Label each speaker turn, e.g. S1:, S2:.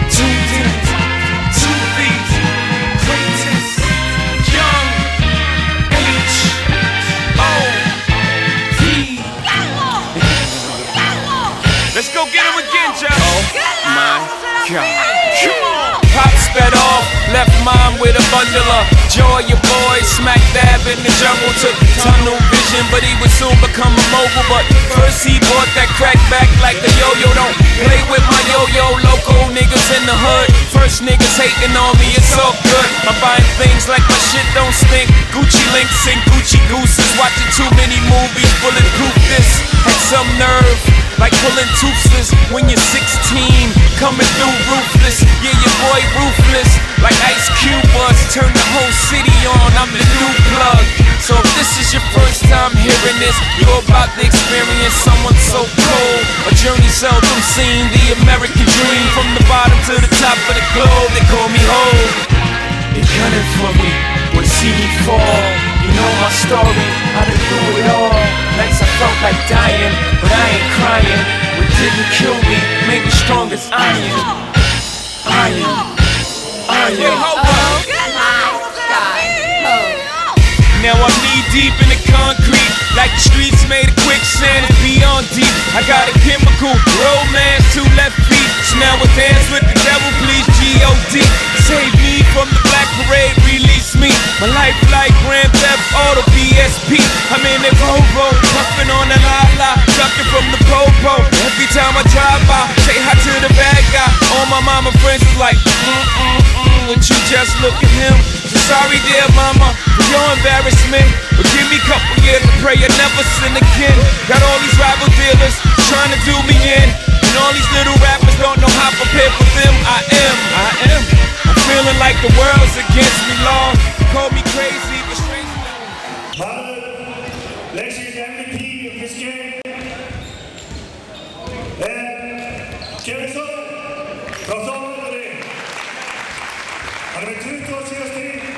S1: Two D's, two V's, greatest, young, H-O-V. Let's go get him again, Joe. Oh my God. Come on. Pop sped off, left mom with a bundle of joy. Your boy smack dab in the jungle, took tunnel vision, but he would soon become a mogul. But first he bought that crack back like a yo-yo. Don't play with my yo-yo, local niggas in the hood. First niggas hating on me, it's all good. I'm buying things like my shit don't stink. Gucci links and Gucci gooses, watching too many movies, bulletproof this. Had some nerve, like pulling toothless when you're 16, coming through ruthless. Yeah, your boy ruthless, like Ice Cube was. Turn the whole city on, I'm the new plug. So if this is your first time hearing this, you're about to experience someone so cold. A journey seldom seen, the American dream. From the bottom to the top of the globe, they call me Hov. They gunning for me, wanna see me fall. You know my story, I done through it all. Nights I felt like dying, but I ain't crying. What didn't kill me, made me strong as iron. Iron. Now I'm knee deep in the concrete, like the streets made of quicksand. It's beyond deep. I got a chemical romance, 2 left feet. So now I dance with the devil, please G-O-D. Save me from the black parade, release me. My life like Grand Theft Auto PSP. I'm in that Volvo, puffing on the la-la, ducking from the popo. Every time I drive by, say hi to the bad guy. All my mama friends is like, would you just look at him? So sorry dear mama for your embarrassment, but give me a couple years to pray I never sin again. Got all these rival dealers trying to do me in, and all these little rappers don't know how prepared for them I am. I'm feeling like the world's against me, Lord. Call me crazy, but straight
S2: Next is MVP of this game. And Kevin Professor Ring. 2 to 2 ステージ